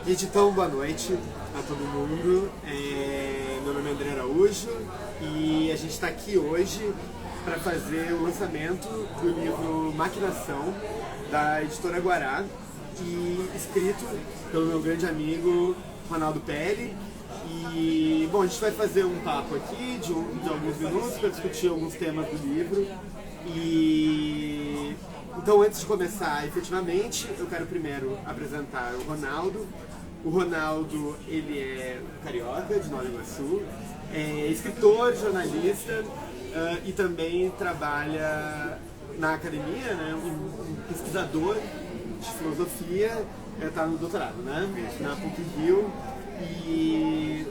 Gente, então, boa noite a todo mundo. Meu nome é André Araújo e a gente está aqui hoje para fazer o lançamento do livro Maquinação, da editora Guará, e escrito pelo meu grande amigo Ronaldo Pelli. E, bom, a gente vai fazer um papo aqui de alguns minutos para discutir alguns temas do livro. E então, antes de começar efetivamente, eu quero primeiro apresentar o Ronaldo. O Ronaldo, ele é carioca, de Nova Iguaçu, é escritor, jornalista e também trabalha na academia, né? Um pesquisador de filosofia, está no doutorado, né? Na PUC-Rio, e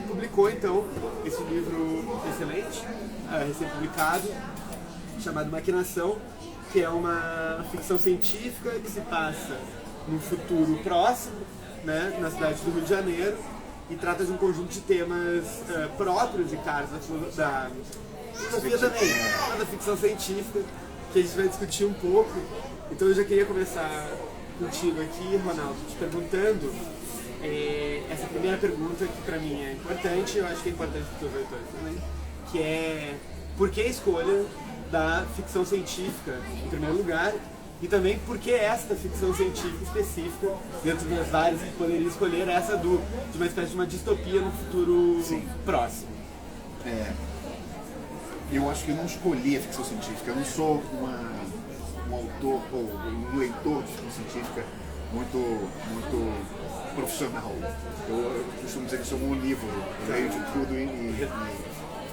publicou então esse livro excelente, recém-publicado, chamado Maquinação, que é uma ficção científica que se passa num futuro próximo, né, na cidade do Rio de Janeiro, e trata de um conjunto de temas próprios e caros da filosofia também, da ficção científica, que a gente vai discutir um pouco. Então eu já queria começar contigo aqui, Ronaldo, te perguntando essa primeira pergunta, que para mim é importante, eu acho que é importante para os teus leitores também, que é: por que a escolha da ficção científica em primeiro lugar? E também por que esta ficção científica específica, dentro das várias que poderia escolher, essa de uma espécie de uma distopia no futuro próximo? Eu acho que eu não escolhi a ficção científica, eu não sou um autor ou um leitor de ficção científica muito profissional. Eu costumo dizer que sou um livro, eu leio de tudo e a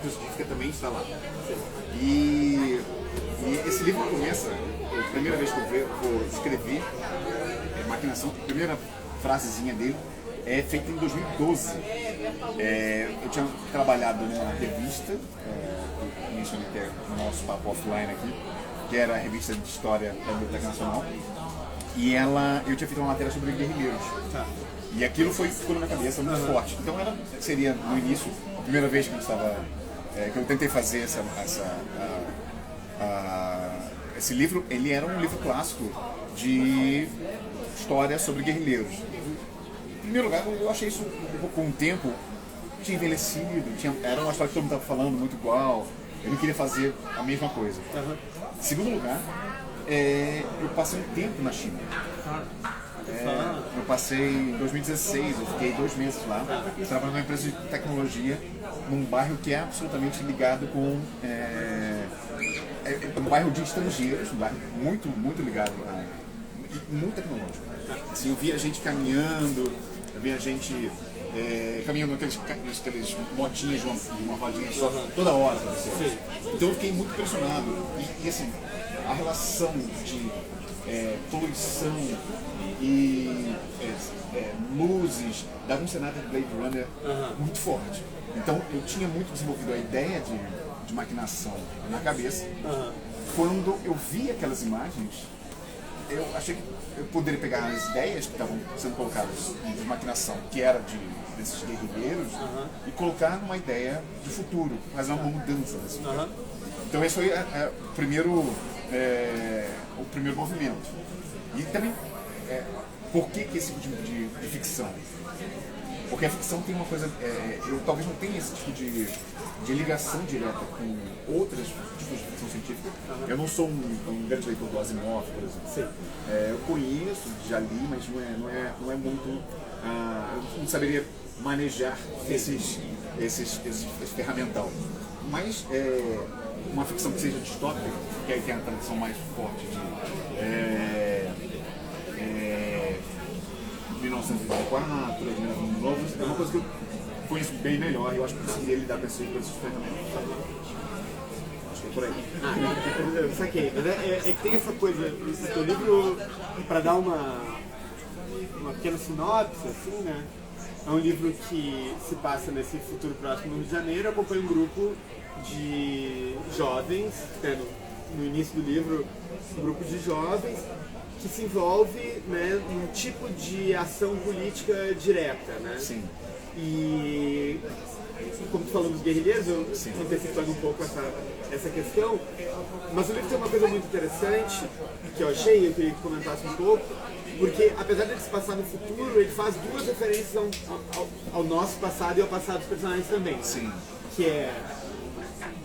ficção científica também está lá. E esse livro começa, a primeira vez que eu escrevi Maquinação, a primeira frasezinha dele é feita em 2012. Eu tinha trabalhado numa revista, que mencionei que é o nosso papo offline aqui, que era a revista de história da Biblioteca Nacional, e eu tinha feito uma matéria sobre guerrilheiros. E aquilo ficou na minha cabeça muito forte. Então seria no início, a primeira vez que eu tentei fazer esse livro. Ele era um livro clássico de história sobre guerrilheiros. Em primeiro lugar, eu achei isso, com o tempo, tinha envelhecido, era uma história que todo mundo estava falando muito igual, eu não queria fazer a mesma coisa. Em segundo lugar, eu passei um tempo na China. Eu passei em 2016, eu fiquei 2 meses lá, trabalhando numa empresa de tecnologia, num bairro que é absolutamente ligado com... um bairro de estrangeiros, um bairro muito, muito ligado muito tecnológico. Assim, eu via gente caminhando, eu via gente caminhando naqueles botinhas de uma rodinha só, toda hora. Assim. Então eu fiquei muito impressionado. E assim, a relação de poluição e luzes dava um cenário de Blade Runner muito forte. Então eu tinha muito desenvolvido a ideia de maquinação na cabeça. Quando eu vi aquelas imagens, eu achei que eu poderia pegar as ideias que estavam sendo colocadas de maquinação, que era desses guerrilheiros, e colocar numa ideia de futuro, fazer uma mudança desse futuro. Então esse foi o primeiro movimento. E também, por que esse tipo de ficção? Porque a ficção tem uma coisa, eu talvez não tenha esse tipo de ligação direta com outros tipos de ficção científica. Eu não sou um grande leitor do Asimov, por exemplo. Eu conheço, já li, mas não é muito... eu não saberia manejar esse ferramental. Mas uma ficção que seja distópica, que aí tem a tradição mais forte de 1984, de 1999, é uma coisa que eu conheço bem melhor e eu acho que conseguiria lidar com esses ferramentas. Acho que é por aí. Eu saquei. Mas é que tem essa coisa, esse teu livro, para dar uma pequena sinopse, assim, né? É um livro que se passa nesse futuro próximo no Rio de Janeiro, acompanha um grupo de jovens, no início do livro, um grupo de jovens que se envolve, né, num tipo de ação política direta, né? Sim. E como tu falou dos guerrilheiros, eu antecipando um pouco essa questão, mas o livro tem uma coisa muito interessante que eu achei, eu queria que tu comentasse um pouco, Porque, apesar de ele se passar no futuro, ele faz duas referências ao nosso passado e ao passado dos personagens também. Sim. Que é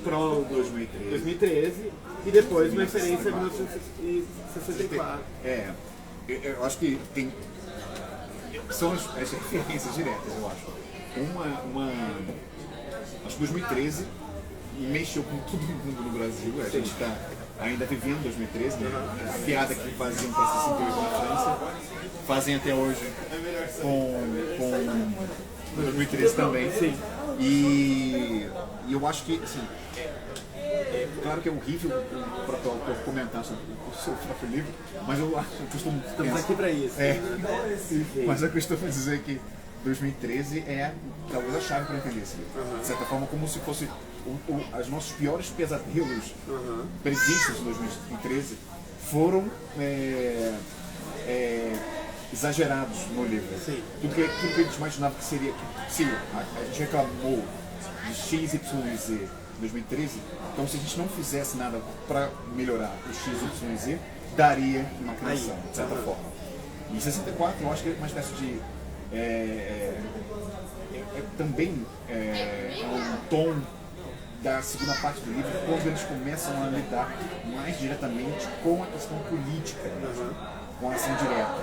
Tron 2013 e depois uma referência a 1964. Eu acho que tem... São as referências diretas, eu acho. Acho que 2013 mexeu com todo mundo no Brasil. A gente está ainda vivendo 2013, né? A piada que faziam para 68 na França, fazem até hoje com 2013 também. Sim. E eu acho que, assim, claro que é horrível o próprio autor comentar sobre o seu próprio livro, mas eu costumo pensar... Estamos aqui para isso. Mas eu costumo dizer que 2013 é talvez a chave para entender esse livro. De certa forma, como se fosse os nossos piores pesadelos previstos em 2013 foram exagerados no livro. Sim. Tudo que a gente imaginava que seria... Se a gente reclamou de X, Y e Z em 2013, então se a gente não fizesse nada para melhorar o X, Y e Z, daria uma canção, de certa forma. Em 64, eu acho que é uma espécie de... também um tom da segunda parte do livro, quando eles começam a lidar mais diretamente com a questão política, com a ação direta.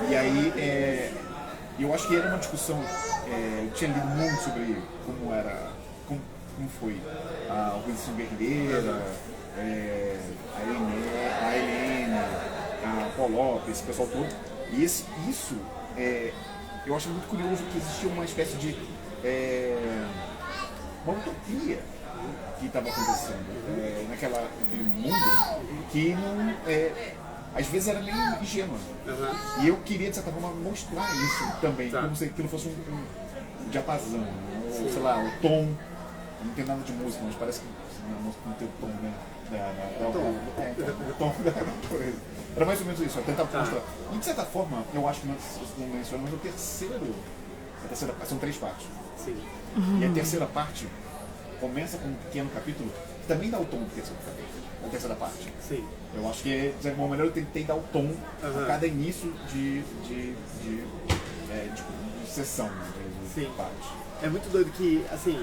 E aí, eu acho que era uma discussão, eu tinha lido muito sobre como foi a organização guerrilheira, a Helene, a Paul Lopes, esse pessoal todo. E isso eu acho muito curioso que existia uma espécie de uma utopia que estava acontecendo naquele mundo que não, às vezes era meio ingênua. E eu queria, de certa forma, mostrar isso também, como se aquilo fosse um diapasão, ou sei lá, o tom. Não tem nada de música, mas parece que não tem o tom, né? O tom da coisa. Era mais ou menos isso, eu tentava mostrar. E de certa forma, eu acho que não mencionamos a terceira parte, são 3 partes. Sim. E a terceira parte começa com um pequeno capítulo que também dá o tom do terceiro capítulo, a terceira parte. Sim. Eu acho que, de alguma maneira, eu tentei dar o tom a cada início de sessão de parte. É muito doido que, assim,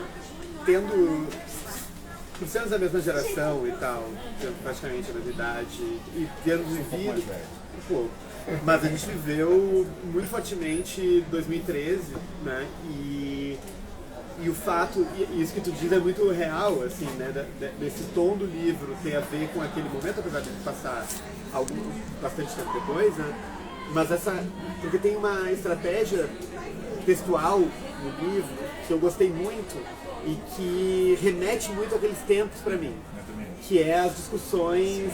por sermos da mesma geração e tal, tendo praticamente a mesma idade e tendo vivido, mas a gente viveu muito fortemente 2013, né? E o fato, e isso que tu diz é muito real, assim, né? Desse tom do livro ter a ver com aquele momento, apesar de passar bastante tempo depois, né? Mas porque tem uma estratégia textual no livro que eu gostei muito e que remete muito àqueles tempos para mim, que é as discussões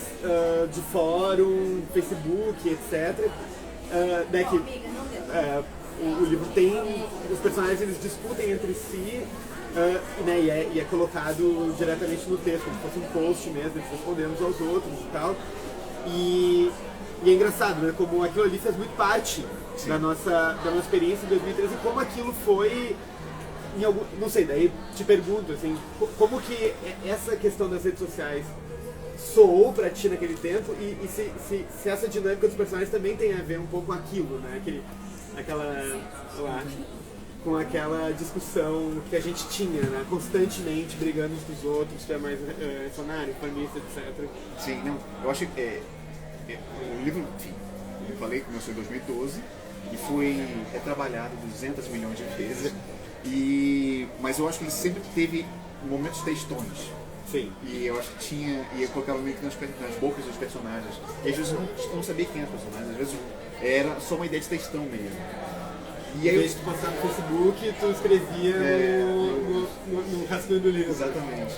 de fórum, Facebook, etc. Né, que o livro tem, os personagens eles discutem entre si, né, e é colocado diretamente no texto, como se fosse um post mesmo, eles respondendo uns aos outros e tal. E é engraçado, né, como aquilo ali fez muito parte da nossa experiência em 2013 e como aquilo foi... não sei, daí te pergunto, assim, como que essa questão das redes sociais soou pra ti naquele tempo e se essa dinâmica dos personagens também tem a ver um pouco com aquilo, né? Com aquela discussão que a gente tinha, né? Constantemente brigando uns com os outros, que é mais reacionário, família, etc. Sim, não, eu acho que o livro, enfim, eu falei, começou em 2012 e foi trabalhado 200 milhões de vezes. Mas eu acho que ele sempre teve momentos textões. Sim. E eu acho que ia colocava meio que nas bocas dos personagens. E às vezes eu não sabia quem era o personagem, às vezes era só uma ideia de textão mesmo. E aí em vez de passar no Facebook, tu escrevia no rascunho do livro. Exatamente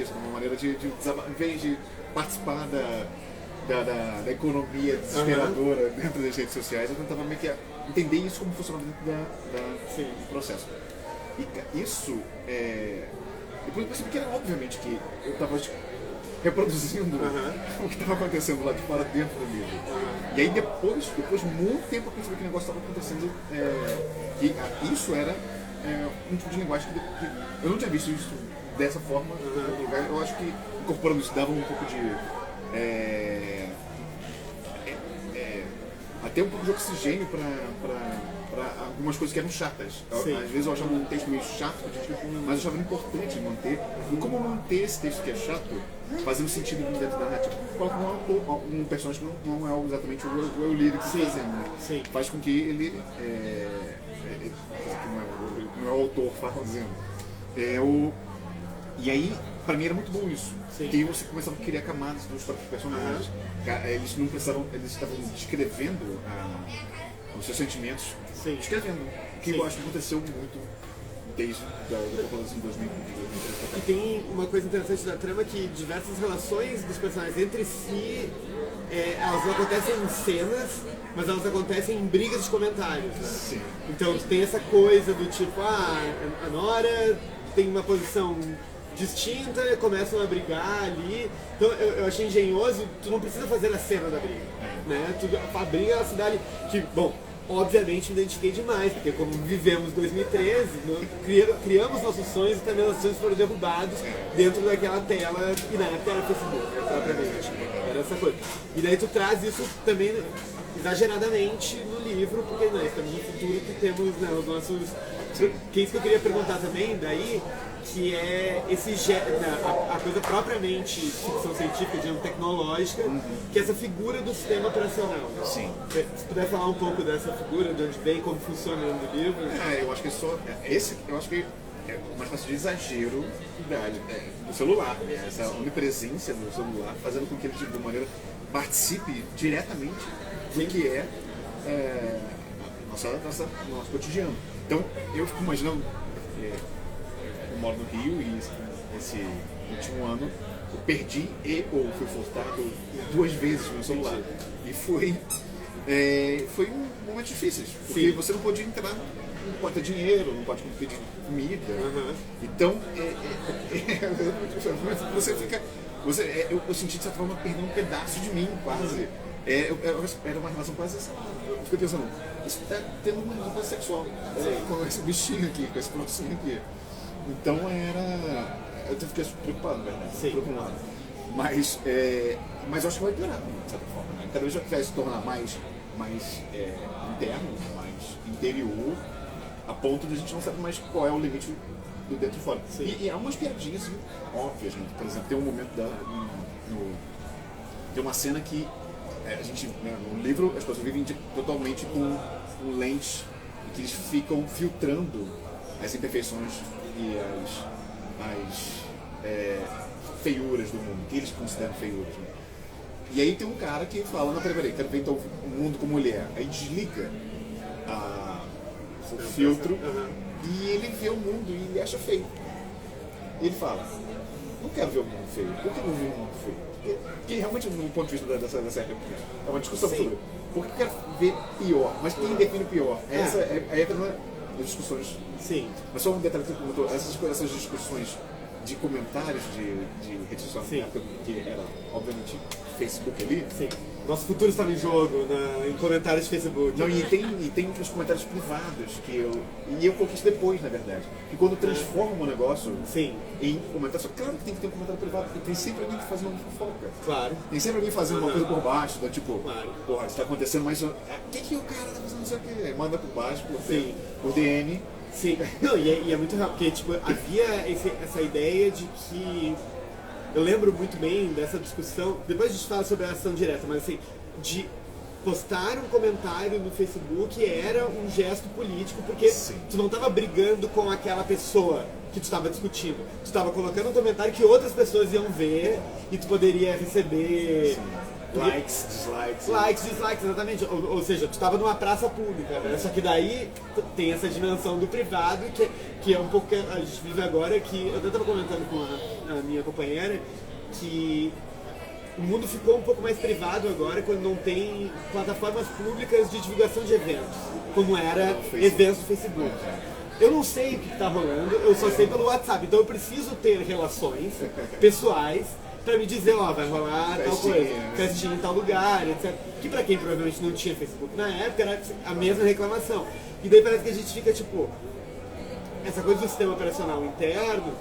isso. Uma maneira de em vez de participar da economia desesperadora dentro das redes sociais, eu tentava meio que entender isso como funcionava dentro do processo. E isso, depois eu percebi que era obviamente que eu estava reproduzindo o que estava acontecendo lá de fora dentro do livro. E aí depois de muito tempo eu percebi que o negócio estava acontecendo, e isso era um tipo de linguagem que eu não tinha visto isso dessa forma no lugar. Eu acho que incorporando isso dava um pouco de até um pouco de oxigênio para algumas coisas que eram chatas. Sim. Às vezes eu achava um texto meio chato, mas eu achava importante manter. E como manter esse texto que é chato, fazendo sentido dentro da narrativa? Coloca um personagem que não é exatamente o eu lírico que está fazendo, né? Sim. Faz com que ele não é o autor fazendo. E aí, pra mim era muito bom isso. Sim. Porque aí você começava a criar camadas dos próprios personagens. Eles não precisavam, eles estavam descrevendo os seus sentimentos. Sim. Descrevendo. Que Sim. eu acho que aconteceu muito desde a população de 2000. E tem uma coisa interessante da trama que diversas relações dos personagens entre si, elas não acontecem em cenas, mas elas acontecem em brigas de comentários, né? Sim. Então tem essa coisa do tipo, a Nora tem uma posição distinta, começam a brigar ali. Então eu achei engenhoso, tu não precisa fazer a cena da briga, né? A briga ela se dá ali, que, bom, obviamente me identifiquei demais, porque como vivemos 2013, criamos nossos sonhos e também nossos sonhos foram derrubados dentro daquela tela, e na época era Facebook, propriamente, era essa coisa. E daí tu traz isso também exageradamente no livro, porque nós estamos no futuro que temos, né, os nossos... Que é isso que eu queria perguntar também, daí, que é a coisa propriamente ficção científica, digamos, tecnológica, que é essa figura do sistema operacional. Sim. Se puder falar um pouco dessa figura, de onde vem, como funciona no livro. Eu acho que eu acho que é uma espécie de exagero do celular, né? Essa onipresença do celular, fazendo com que ele, de alguma maneira, participe diretamente do que é nosso cotidiano. Então, eu fico imaginando, eu moro no Rio e esse último ano eu perdi ou fui furtado 2 vezes no celular. E foi um momento difícil, porque você não podia entrar, não pode ter dinheiro, não pode pedir comida. Então, você fica... eu senti de certa forma perder um pedaço de mim, quase. Era uma relação quase assim. Eu fiquei pensando, isso está tendo uma relação sexual com esse bichinho aqui, com esse próximo aqui. Então eu fiquei preocupado, na verdade. Sim. Preocupado. Mas eu acho que vai piorar, de certa forma. Né? Cada vez vai se tornar mais interno, mais interior, a ponto de a gente não saber mais qual é o limite do dentro e fora. E há umas piadinhas assim, óbvias, né? Por exemplo, tem um momento tem uma cena que a gente, né, no livro, as pessoas vivem totalmente com lentes que eles ficam filtrando as imperfeições e as feiuras do mundo, que eles consideram feiuras. Né? E aí tem um cara que fala, não, peraí, quero ver então o mundo como ele é. Aí desliga o filtro e ele vê o mundo e ele acha feio. E ele fala, não quero ver o mundo feio, por que não ver o mundo feio? Porque realmente, no ponto de vista dessa época, é uma discussão sobre por que eu quero ver pior, mas quem define pior? Essa é uma das discussões. Sim. Mas só um detalhe que você comentou, essas discussões de comentários de rede social, que era, obviamente, Facebook ali. Sim. Nosso futuro estava em jogo, em comentários de Facebook. Não, e tem os comentários privados que eu coloquei isso depois, na verdade. E quando transforma o negócio em comentário, claro que tem que ter um comentário privado, porque tem sempre alguém que faz uma fofoca. Claro. Tem sempre alguém fazendo uma coisa por baixo, tipo, claro. Porra, isso tá acontecendo, mas o que o cara tá fazendo, não sei o quê? Manda por baixo, por DM. Sim. Não, e é muito rápido, porque tipo, havia essa ideia de que... Eu lembro muito bem dessa discussão, depois a gente fala sobre a ação direta, mas assim, de postar um comentário no Facebook era um gesto político, porque tu não estava brigando com aquela pessoa que tu estava discutindo. Tu estava colocando um comentário que outras pessoas iam ver e tu poderia receber... Likes, dislikes. Likes, dislikes, exatamente. Ou seja, tu estava numa praça pública, né? Só que daí tem essa dimensão do privado, que é um pouco que a gente vive agora, que eu até estava comentando com a minha companheira, que o mundo ficou um pouco mais privado agora quando não tem plataformas públicas de divulgação de eventos, como era eventos do Facebook. Eu não sei o que está rolando, eu só sei pelo WhatsApp, então eu preciso ter relações pessoais pra me dizer, vai rolar tal coisa, festinha em tal lugar, etc. Que pra quem provavelmente não tinha Facebook na época, era a mesma reclamação. E daí parece que a gente fica, tipo, essa coisa do sistema operacional interno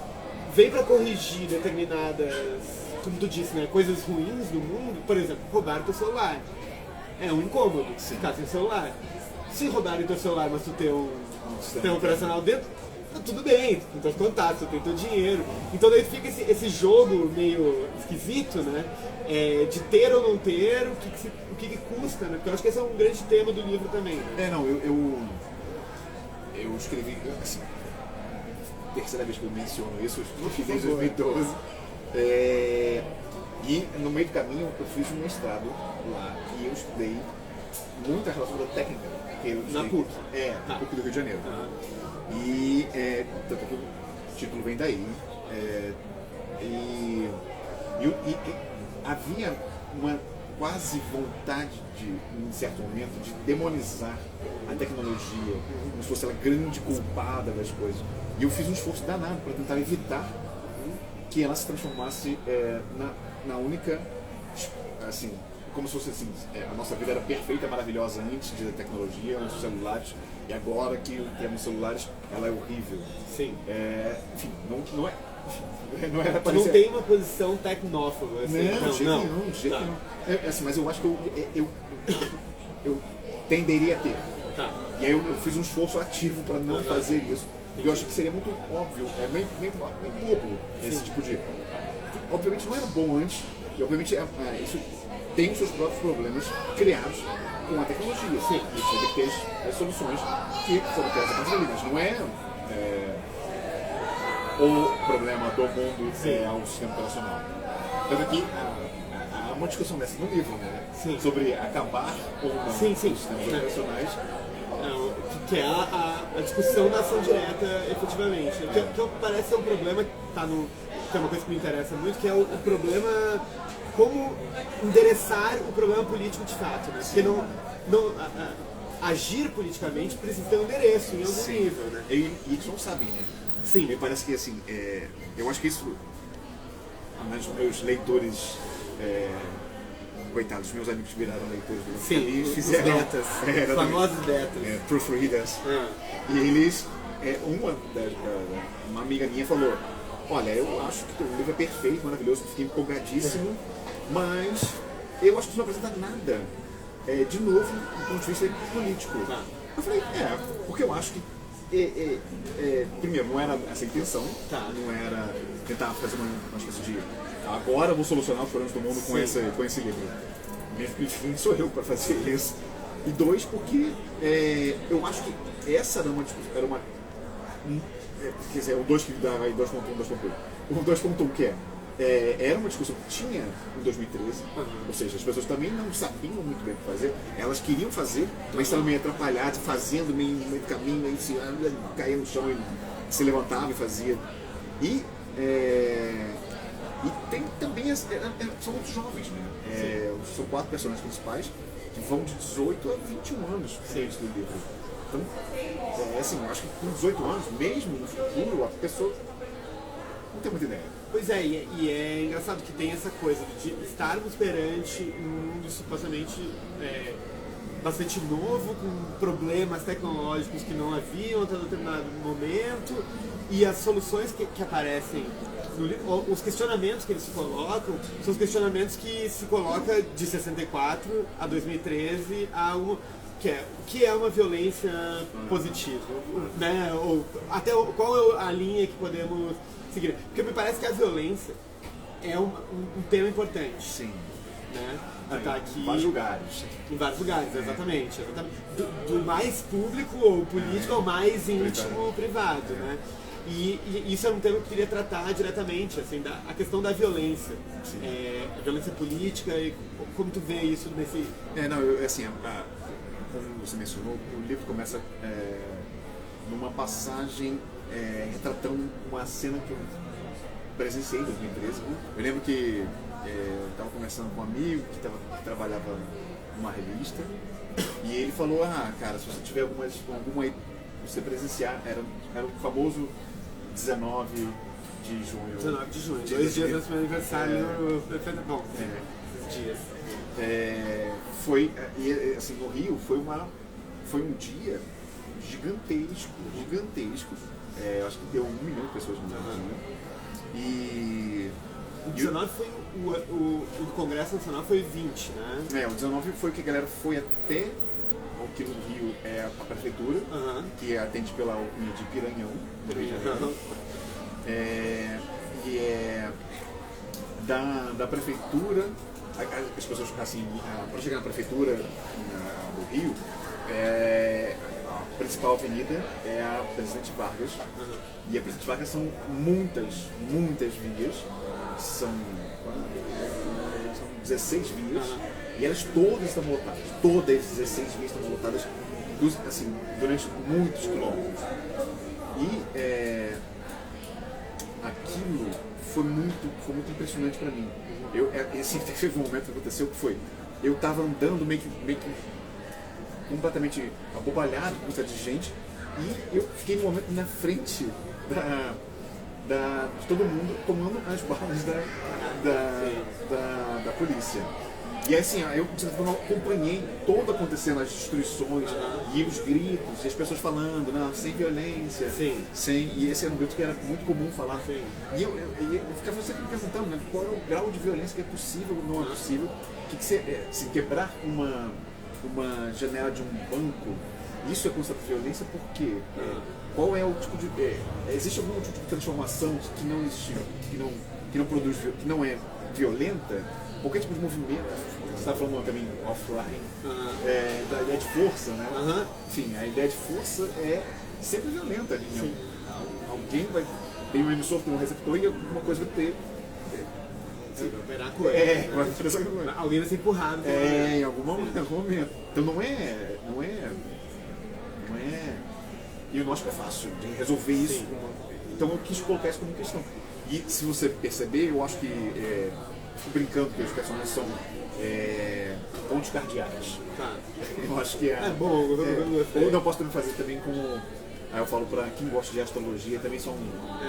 vem pra corrigir determinadas, como tu disse, né, coisas ruins do mundo, por exemplo, roubar teu celular. é um incômodo ficar sem celular. Se roubarem teu celular, mas tu tem um sistema operacional dentro, tá tudo bem, tu tem teus contatos, tu tem teu dinheiro. Então daí fica esse jogo meio esquisito, né? De ter ou não ter, o que custa, né? Porque eu acho que esse é um grande tema do livro também, né? Eu escrevi, assim, terceira vez que eu menciono isso, eu fiz desde 2012. E no meio do caminho eu fiz um mestrado lá e eu estudei muita relação da técnica. Na PUC? Na PUC do Rio de Janeiro. E tanto que o título vem daí. E havia uma quase vontade em certo momento, de demonizar a tecnologia, como se fosse ela grande culpada das coisas. E eu fiz um esforço danado para tentar evitar que ela se transformasse na única, assim, como se fosse assim, a nossa vida era perfeita, maravilhosa antes da tecnologia, antes dos celulares, e agora que temos celulares, ela é horrível. Sim. Enfim, não era Tu não tem uma posição tecnófoba, assim. Não, de jeito nenhum. Assim, mas eu acho que eu tenderia a ter. Tá. E aí eu fiz um esforço ativo para não fazer isso. E eu acho que seria muito óbvio, meio bobo esse tipo de... Obviamente não era bom antes, e obviamente isso tem os seus próprios problemas criados com a tecnologia. Sim. E você tem que ter as soluções que foram criadas a partir dali, mas não é o problema do mundo ao sistema operacional. Tanto que há uma discussão dessa no livro, né? Sim. Sobre acabar ou não os sistemas operacionais. Que é a discussão da ação direta, efetivamente. Que parece ser um problema que é uma coisa que me interessa muito, que é o problema, como endereçar o problema político de fato, né? Porque agir politicamente precisa ter um endereço em algum nível, né? E eles não sabem, né? Sim. Me parece que, assim, eu acho que isso, mas meus leitores, coitados, meus amigos que viraram leitores do caminho, fizeram betas, os famosos betas. Proofreaders. E eles, uma amiga minha falou, olha, eu acho que o livro é perfeito, maravilhoso, fiquei empolgadíssimo, mas eu acho que isso não apresenta nada, de novo, do ponto de vista político. Eu falei, porque eu acho que primeiro, não era essa a intenção, não era tentar fazer uma espécie de agora eu vou solucionar os problemas do mundo com esse livro. Mesmo sou eu para fazer isso. E dois, porque eu acho que essa era uma quer dizer, o 2 que dava aí 2.1, 2.2. O 2.1 que era uma discussão que tinha em 2013, ou seja, as pessoas também não sabiam muito bem o que fazer, elas queriam fazer, mas estavam meio atrapalhadas, fazendo meio no meio do caminho, aí se caía no chão e se levantava e fazia. E tem também, são muito jovens, né? São 4 personagens principais que vão de 18 a 21 anos dentro do livro. Então, assim, eu acho que com 18 anos, mesmo no futuro, a pessoa não tem muita ideia. Pois é, e é engraçado que tem essa coisa de estarmos perante um mundo supostamente bastante novo, com problemas tecnológicos que não haviam até determinado momento, e as soluções que aparecem no livro, os questionamentos que eles se colocam, são os questionamentos que se coloca de 64 a 2013 a que é uma violência positiva, né? Ou até qual é a linha que podemos seguir? Porque me parece que a violência é um tema importante. Sim. Né? Tá aqui, em vários lugares. Em vários lugares, exatamente. Do mais público ou político ao mais íntimo, privado, né? E isso é um tema que eu queria tratar diretamente, assim, a questão da violência. A violência política e como tu vê isso nesse... como você mencionou, o livro começa numa passagem retratando uma cena que eu presenciei em 2013. Eu lembro que eu estava conversando com um amigo que trabalhava numa revista e ele falou, cara, se você tiver alguma aí, você presenciar, era o famoso 19 de junho. 19 de junho, 2 dias antes do meu aniversário, bom, esses dias. Assim, no Rio foi um dia gigantesco. Eu acho que deu 1 milhão de pessoas no Rio. O 19 foi o Congresso Nacional foi 20, né? O 19 foi que a galera foi até aqui no Rio, a prefeitura, que atende pela alcunha de Piranhão, do Rio de Janeiro. E da prefeitura, as pessoas, assim, para chegar na prefeitura do Rio, a principal avenida é a Presidente Vargas. E a Presidente Vargas são muitas vias, são 16 vias, e elas todas estão lotadas, todas as 16 vias estão lotadas, assim, durante muitos quilômetros. E aquilo foi muito impressionante para mim. Teve um momento que aconteceu que foi, eu estava andando meio que completamente abobalhado com essa de gente, e eu fiquei no momento na frente de todo mundo tomando as balas da polícia. E assim, eu acompanhei todo acontecendo, as destruições, e os gritos, e as pessoas falando, não, sem violência, e esse era um grito que era muito comum falar. E eu ficava sempre me perguntando, né, qual é o grau de violência que é possível ou não é possível, se quebrar uma janela de um banco, isso é considerado violência, por quê? Qual é o tipo de... existe algum tipo de transformação que não existe, que não produz, que não é violenta? Qualquer tipo de movimento, você está falando também offline, da ideia de força, né? Enfim, a ideia de força é sempre violenta ali. Alguém vai ter um emissor, tem um receptor, e alguma coisa vai ter... Vai coisa. Alguém vai ser empurrado. Em algum momento. Então não é. E eu não acho que é fácil de resolver isso. Então eu quis colocar isso como questão. E se você perceber, eu acho que, fico brincando que os personagens são pontos cardeais. Eu acho que bom. Ou não posso também fazer também como. Aí eu falo para quem gosta de astrologia, também são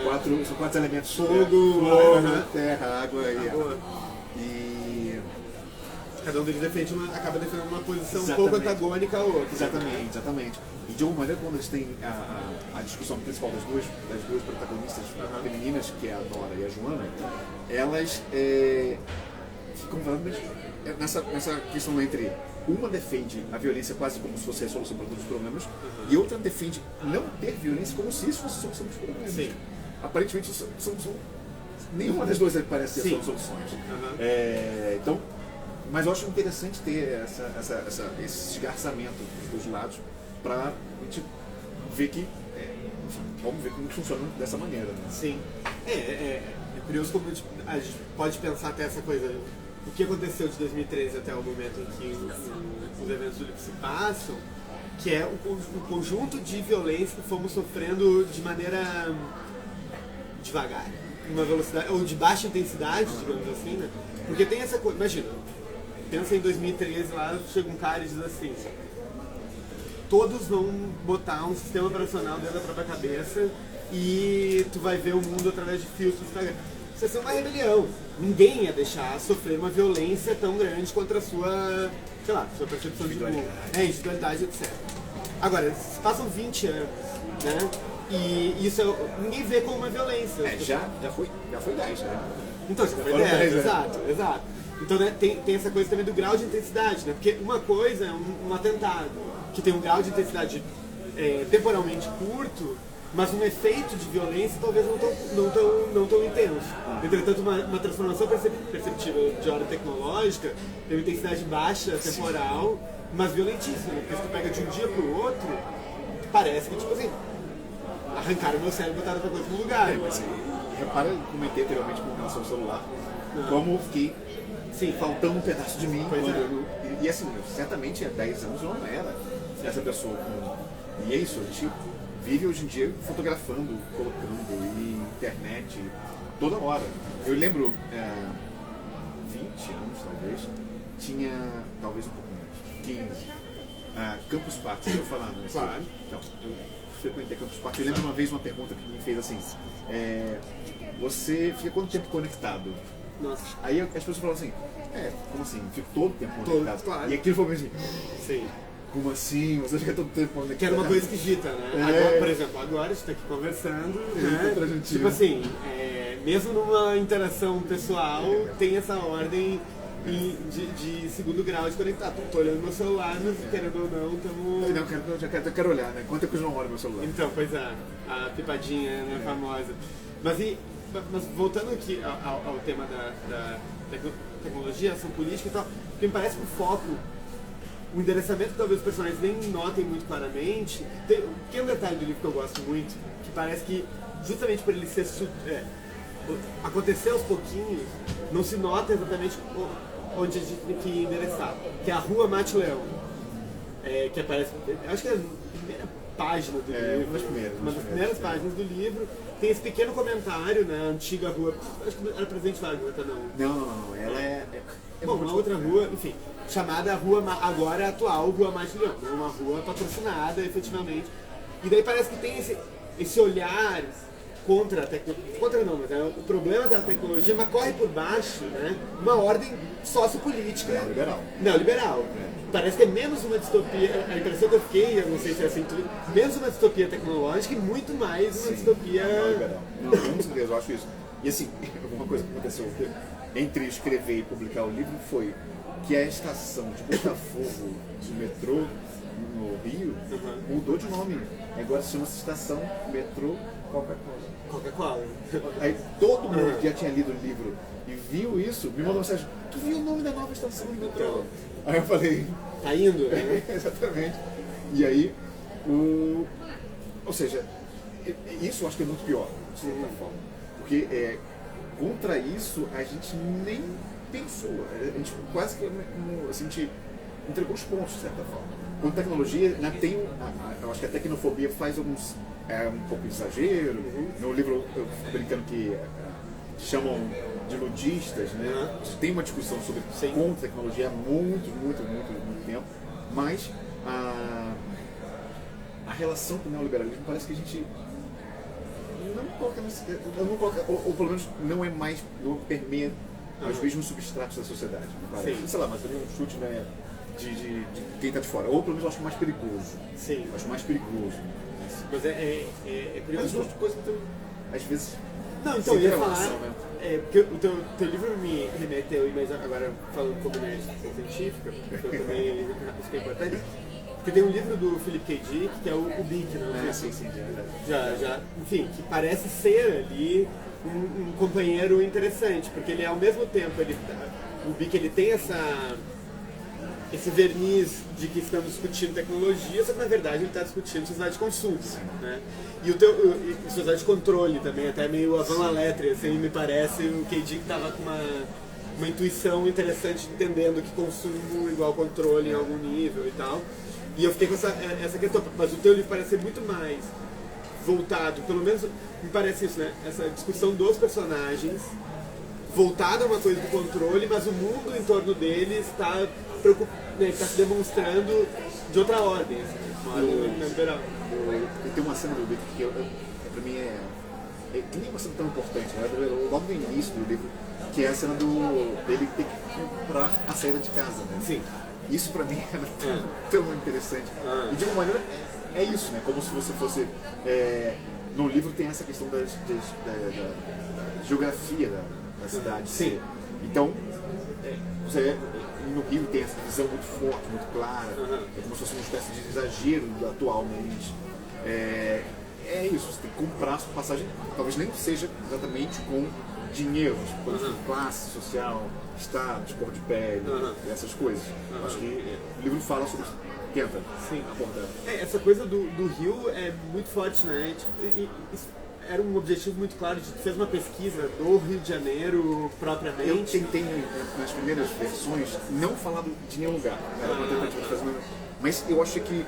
quatro elementos: fogo, terra, água e cada um deles acaba defendendo uma posição um pouco antagônica à outra. Exatamente. E de alguma maneira, quando eles têm a discussão principal das duas protagonistas femininas, que é a Nora e a Joana, elas ficam nessa questão entre uma defende a violência quase como se fosse a solução para todos os problemas, e outra defende não ter violência como se isso fosse a solução dos problemas. Aparentemente, nenhuma das duas parece ser soluções. Então, mas eu acho interessante ter esse esgarçamento dos dois lados para a gente ver que, vamos ver como funciona dessa maneira. Né? Sim. É curioso como a gente pode pensar até essa coisa, o que aconteceu de 2013 até o momento em que os eventos do Livro se passam, que é o conjunto de violência que fomos sofrendo de maneira devagar, uma velocidade, ou de baixa intensidade, digamos assim, né? Porque tem essa coisa, imagina, pensa em 2013 lá, chega um cara e diz assim, todos vão botar um sistema operacional dentro da própria cabeça e tu vai ver o mundo através de filtros. Isso ia ser uma rebelião. Ninguém ia deixar sofrer uma violência tão grande contra a sua, sei lá, sua percepção de mundo, individualidade, etc. Agora, passam 20 anos, né? E isso ninguém vê como uma violência. Já foi 10, né? Então, já foi 10, exato. Então, né, tem essa coisa também do grau de intensidade, né? Porque uma coisa é um atentado, que tem um grau de intensidade temporalmente curto, mas um efeito de violência talvez não tão intenso. Entretanto, uma transformação perceptível de ordem tecnológica tem uma intensidade baixa, temporal, mas violentíssima. Porque se tu pega de um dia para o outro, parece que, tipo assim, arrancaram meu cérebro e botaram outra coisa no lugar. Mas repara, eu comentei anteriormente com relação ao celular, como eu fiquei faltando um pedaço de mim. E assim, certamente há 10 anos eu não era essa pessoa. E é isso, a gente vive hoje em dia fotografando, colocando, e internet, toda hora. Eu lembro, 20 anos talvez, tinha talvez um pouco menos, 15, Campus Party, eu falando, né? Claro. Então, eu frequentei Campus Party. Eu lembro uma vez uma pergunta que me fez assim, você fica quanto tempo conectado? Nossa. Aí as pessoas falam assim, como assim? Fico todo o tempo conectado. Claro. E aquilo foi mesmo Sim. Como assim? Você fica todo tempo conectado? Que era uma coisa esquisita, né? Agora, por exemplo, agora a gente tá aqui conversando, né? Tipo assim, mesmo numa interação pessoal, tem essa ordem de segundo grau de conectar. Tô olhando meu celular, mas querendo ou não, estamos... Não, quero olhar, né? Quanto tempo eu não olho meu celular? Então, pois é, a pipadinha, né, famosa. Mas voltando aqui ao tema da tecnologia, ação política e tal, porque me parece que o foco, o endereçamento que talvez os personagens nem notem muito claramente, tem um pequeno detalhe do livro que eu gosto muito, que parece que justamente por ele ser acontecer aos pouquinhos, não se nota exatamente onde a gente tem que endereçar, que é a Rua Mate Leão, que aparece, acho que é a primeira página do livro, uma das primeiras páginas do livro, tem esse pequeno comentário, né, a antiga rua, acho que era Presidente Vargas, não. Não, ela é bom, uma outra rua, enfim, chamada Rua, agora atual Rua Mate Leão, uma rua patrocinada, efetivamente, e daí parece que tem esse olhar contra a tecnologia, contra não, mas o problema da tecnologia, mas corre por baixo, né, uma ordem sociopolítica neoliberal. Parece que é menos uma distopia, a impressão que eu fiquei, eu não sei se é assim tudo, menos uma distopia tecnológica e muito mais uma distopia... Não, com certeza, eu acho isso. E assim, uma coisa que aconteceu entre escrever e publicar o livro foi que a estação de Botafogo de metrô no Rio mudou de nome. Agora se chama-se Estação Metrô Coca-Cola. Aí todo mundo que já tinha lido o livro e viu isso, me mandou mensagem: tu viu o nome da nova estação de metrô? Aí eu falei... Tá indo, né? Exatamente. E aí, ou seja, isso eu acho que é muito pior, de certa forma. Porque contra isso a gente nem pensou. A gente quase que a gente entregou os pontos, de certa forma. Com tecnologia, eu acho que a tecnofobia faz um pouco de exagero. No livro eu fico brincando que chamam de ludistas, né? Tem uma discussão sobre contra tecnologia há muito tempo, mas a relação com o neoliberalismo parece que a gente não coloca, ou pelo menos não permeia os mesmos substratos da sociedade, me parece. Sei lá, mas também um chute, né, de quem está de fora, ou pelo menos eu acho mais perigoso. Sim. Eu acho mais perigoso. Mas é curioso. Mas coisas que às vezes... Não, então eu ia falar, porque o teu livro me remeteu, mas agora falando como nerd científica, que eu também acho que é importante, porque tem um livro do Philip K. Dick, que é o Bic, né? Sim, enfim, que parece ser ali um companheiro interessante, porque ele ao mesmo tempo, o Bic ele tem esse verniz de que estamos discutindo tecnologia, só que na verdade ele está discutindo sociedade de consumo, né? E sociedade de controle também, até meio Avant la lettre, assim, me parece, o K. Dick estava com uma intuição interessante, entendendo que consumo igual controle em algum nível e tal. E eu fiquei com essa questão, mas o teu livro parece ser muito mais voltado, pelo menos me parece isso, né? Essa discussão dos personagens, voltada a uma coisa do controle, mas o mundo em torno deles está se demonstrando de outra ordem, assim, uma ordem liberal. Tem uma cena do livro que pra mim que nem uma cena tão importante, né? Logo no início do livro, que é a cena dele ter que comprar a saída de casa, né? Sim. Isso pra mim era tão interessante. E de uma maneira é isso, né? Como se você fosse... no livro tem essa questão da geografia da cidade. Sim. Então, no Rio tem essa visão muito forte, muito clara. É como se fosse uma espécie de exagero atualmente. É isso, você tem que comprar sua passagem, talvez nem seja exatamente com dinheiro, mas com classe social, status, cor de pele, essas coisas. Acho que o livro fala sobre isso, tenta abordar. Essa coisa do Rio é muito forte, né? Era um objetivo muito claro, de fez uma pesquisa do Rio de Janeiro propriamente. Eu tentei, nas primeiras versões, não falar de nenhum lugar, era uma tentativa de fazer mas eu acho que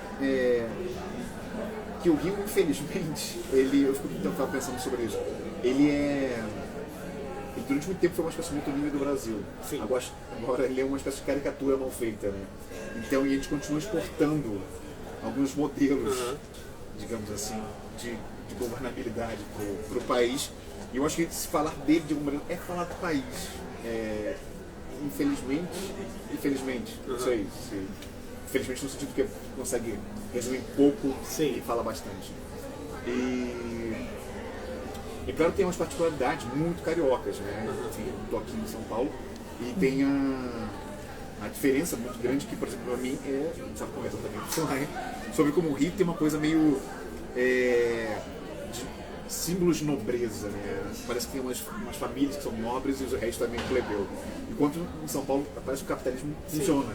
o Rio, infelizmente, eu estava pensando sobre isso, ele durante muito tempo foi uma espécie de metonímio do Brasil. Agora ele é uma espécie de caricatura mal feita, né? Então, e a gente continua exportando alguns modelos, digamos assim, de governabilidade para o país. E eu acho que se falar dele de alguma maneira é falar do país. Infelizmente, não sei se... Infelizmente no sentido que consegue resumir pouco e fala bastante. É claro que tem umas particularidades muito cariocas, né? Enfim, eu tô aqui em São Paulo e tem a diferença muito grande que, por exemplo, para mim é, sabe como é exatamente, sobre como o Rio tem uma coisa meio de símbolos de nobreza, né? Parece que tem umas famílias que são nobres e o resto é meio plebeu. Enquanto em São Paulo parece que o capitalismo funciona,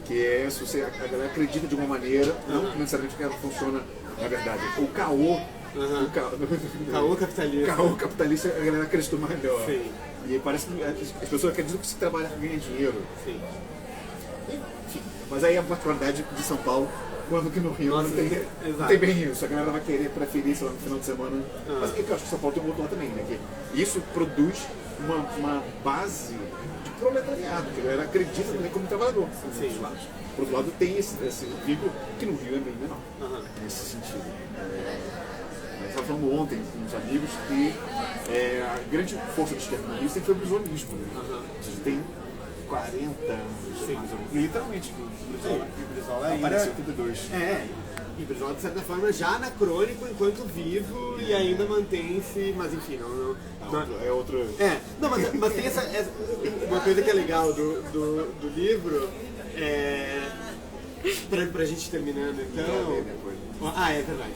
que é se você, a galera acredita de uma maneira, não necessariamente que ela funciona na verdade. O caô, caô capitalista. Caô capitalista, a galera acreditou melhor. Sim. E parece que as pessoas acreditam que se trabalhar ganha dinheiro. Sim. Enfim, mas aí a particularidade de São Paulo, quando que no Rio Nossa, não tem bem isso. A galera vai querer preferir, sei lá, no final de semana. Mas é que eu acho que São Paulo tem um outro lado também, né? Que isso produz uma base de proletariado, que a galera acredita também como trabalhador. Sim. Por outro lado, tem esse vínculo que no Rio é bem menor, nesse sentido. Eu estava falando ontem com uns amigos que a grande força do esquerda no Rio sempre foi o brisolismo. Né? Ou seja, tem 40 anos, mais ou menos. Literalmente, O Brizola ainda apareceu em 82. E o Brizola, de certa forma, já anacrônico enquanto vivo e ainda mantém-se, mas enfim, não é outro. Não, mas tem uma coisa que é legal do livro, pra gente terminando, então. É verdade.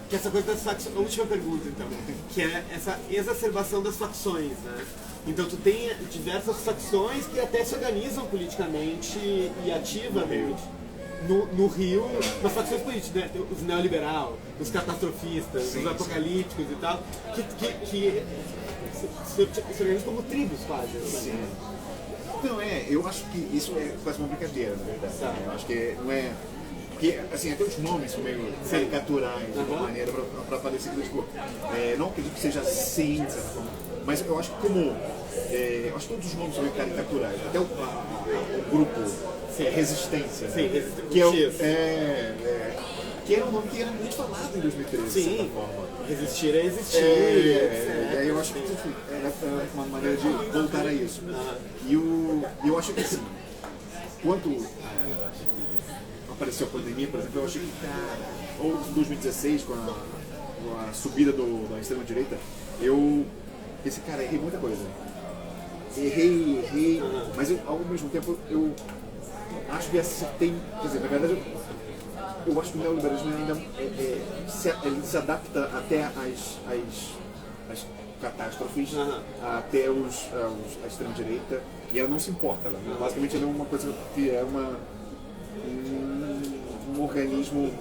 Que essa coisa das facções. A última pergunta, então. Que é essa exacerbação das facções, né? Então tu tem diversas facções que até se organizam politicamente e ativamente no Rio, nas facções políticas, né? Os neoliberal, os catastrofistas, os apocalípticos e tal, que se organizam como tribos quase. Assim. Não, eu acho que isso é quase uma brincadeira, na verdade. Eu acho que não é. Porque, assim, até os nomes são meio caricaturais, de alguma maneira, para parecer que, tipo, não acredito que seja assim, de certa forma, mas eu acho que eu acho que todos os nomes são meio caricaturais, até o grupo Resistência, que era um nome que era muito falado em 2013, de certa forma. Resistir é existir. E aí eu acho que é uma maneira de voltar a isso. E eu acho que, assim, quando apareceu a pandemia, por exemplo, eu achei que, ou em 2016, com a subida da extrema-direita, eu pensei, cara, errei muita coisa. Errei, mas ao mesmo tempo eu acho que acertei, quer dizer, na verdade, eu acho que o neoliberalismo ainda ele se adapta até às catástrofes, até a extrema-direita, e ela não se importa. Basicamente, ela é uma coisa que é um organismo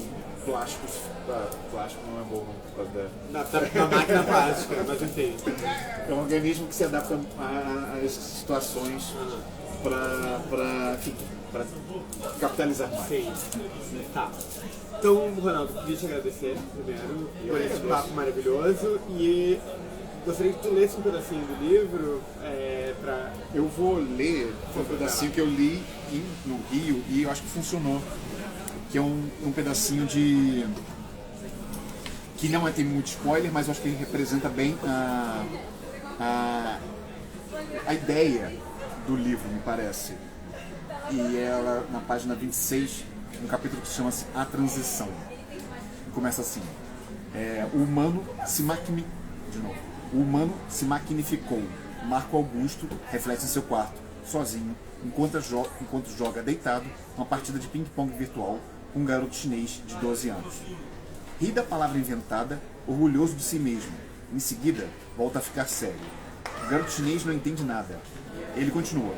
plástico não é bom por causa da máquina plástica, mas enfim. É um organismo que se adapta às situações para capitalizar mais. Sim. Tá. Então, Ronaldo, queria te agradecer primeiro por esse papo maravilhoso e gostaria que tu lesse um pedacinho do livro para. Eu vou ler um pedacinho que eu li no Rio e eu acho que funcionou. Que é um pedacinho de. Que não tem muito spoiler, mas eu acho que ele representa bem a ideia do livro, me parece. E ela, na página 26, um capítulo que chama-se A Transição. Começa assim: o humano se magnificou. Marco Augusto reflete em seu quarto, sozinho, enquanto joga deitado uma partida de ping-pong virtual com um garoto chinês de 12 anos. Ri da palavra inventada, orgulhoso de si mesmo. Em seguida, volta a ficar sério. O garoto chinês não entende nada. Ele continua: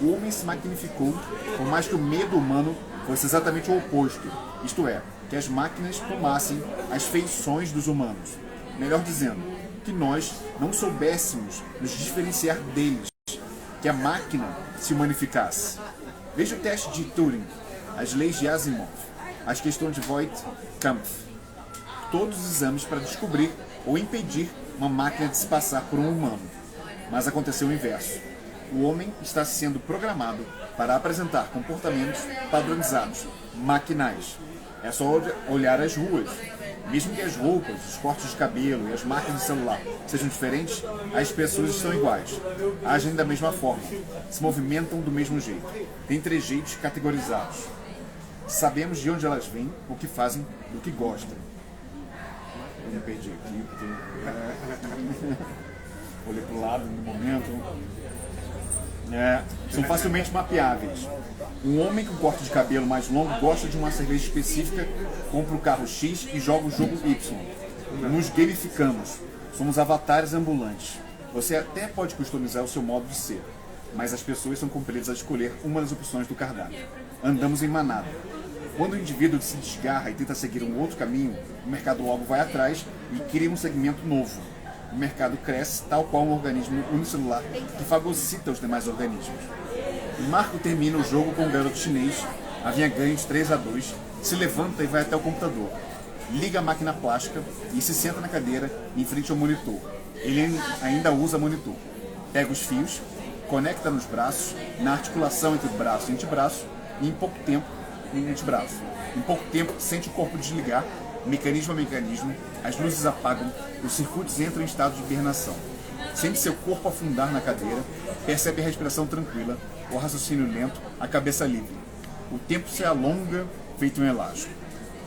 o homem se magnificou, por mais que o medo humano fosse exatamente o oposto, isto é, que as máquinas tomassem as feições dos humanos. Melhor dizendo, que nós não soubéssemos nos diferenciar deles, que a máquina se humanificasse. Veja o teste de Turing, as leis de Asimov, as questões de Voigt-Kampf. Todos os exames para descobrir ou impedir uma máquina de se passar por um humano. Mas aconteceu o inverso. O homem está sendo programado para apresentar comportamentos padronizados, maquinais. É só olhar as ruas. Mesmo que as roupas, os cortes de cabelo e as marcas de celular sejam diferentes, as pessoas estão iguais. Agem da mesma forma. Se movimentam do mesmo jeito. Têm trejeitos categorizados. Sabemos de onde elas vêm, o que fazem e o que gostam. Eu me perdi aqui, porque... olhei pro lado no momento. São facilmente mapeáveis. Um homem com corte de cabelo mais longo gosta de uma cerveja específica, compra o carro X e joga o jogo Y. Nos gamificamos. Somos avatares ambulantes. Você até pode customizar o seu modo de ser, mas as pessoas são compelidas a escolher uma das opções do cardápio. Andamos em manada. Quando o indivíduo se desgarra e tenta seguir um outro caminho, o mercado logo vai atrás e cria um segmento novo. O mercado cresce tal qual um organismo unicelular que fagocita os demais organismos. E Marco termina o jogo com o garoto chinês, havia ganho de 3-2, se levanta e vai até o computador. Liga a máquina plástica e se senta na cadeira em frente ao monitor. Ele ainda usa monitor. Pega os fios, conecta nos braços, na articulação entre braço e antebraço, e em pouco tempo, sente o corpo desligar, mecanismo a mecanismo, as luzes apagam, os circuitos entram em estado de hibernação. Sente seu corpo afundar na cadeira, percebe a respiração tranquila, o raciocínio lento, a cabeça livre. O tempo se alonga, feito um elástico.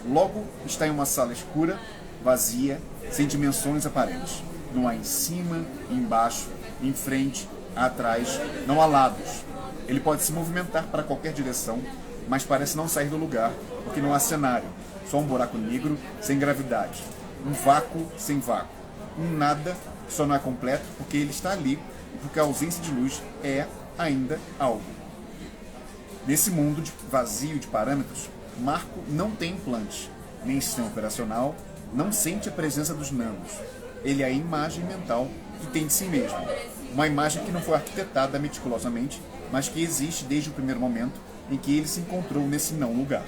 Logo está em uma sala escura, vazia, sem dimensões aparentes. Não há em cima, embaixo, em frente, atrás, não há lados. Ele pode se movimentar para qualquer direção, mas parece não sair do lugar, porque não há cenário. Só um buraco negro, sem gravidade. Um vácuo, sem vácuo. Um nada, que só não é completo, porque ele está ali, e porque a ausência de luz é, ainda, algo. Nesse mundo vazio de parâmetros, Marco não tem implantes, nem sistema operacional, não sente a presença dos nanos. Ele é a imagem mental que tem de si mesmo. Uma imagem que não foi arquitetada meticulosamente, mas que existe desde o primeiro momento em que ele se encontrou nesse não lugar.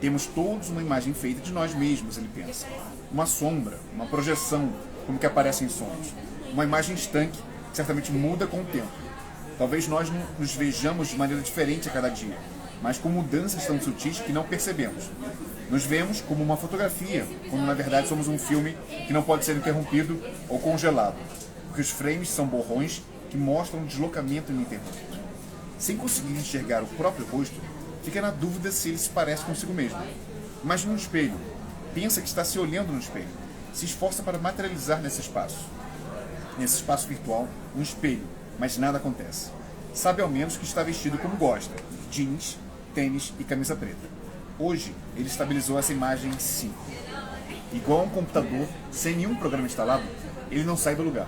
Temos todos uma imagem feita de nós mesmos, ele pensa. Uma sombra, uma projeção, como que aparece em sonhos. Uma imagem estanque, que certamente muda com o tempo. Talvez nós nos vejamos de maneira diferente a cada dia, mas com mudanças tão sutis que não percebemos. Nos vemos como uma fotografia, quando na verdade somos um filme que não pode ser interrompido ou congelado, porque os frames são borrões que mostram um deslocamento ininterrupto. Sem conseguir enxergar o próprio rosto, fica na dúvida se ele se parece consigo mesmo. Imagina um espelho, pensa que está se olhando no espelho, se esforça para materializar nesse espaço virtual, um espelho, mas nada acontece. Sabe ao menos que está vestido como gosta, jeans, tênis e camisa preta. Hoje, ele estabilizou essa imagem em si. Igual a um computador, sem nenhum programa instalado, ele não sai do lugar.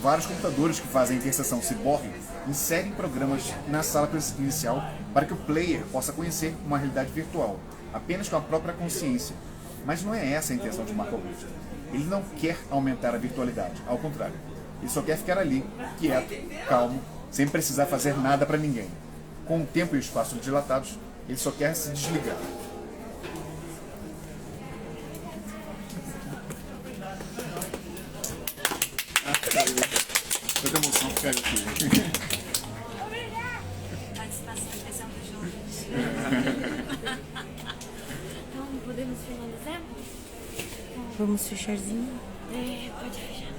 Vários computadores que fazem a interseção ciborgue inserem programas na sala inicial para que o player possa conhecer uma realidade virtual, apenas com a própria consciência. Mas não é essa a intenção de Marco Augusto. Ele não quer aumentar a virtualidade, ao contrário. Ele só quer ficar ali, quieto, calmo, sem precisar fazer nada para ninguém. Com o tempo e o espaço dilatados, ele só quer se desligar. Toda emoção ficar aqui. Participação especial do João. Então, podemos finalizar? Vamos fecharzinho? Pode fechar.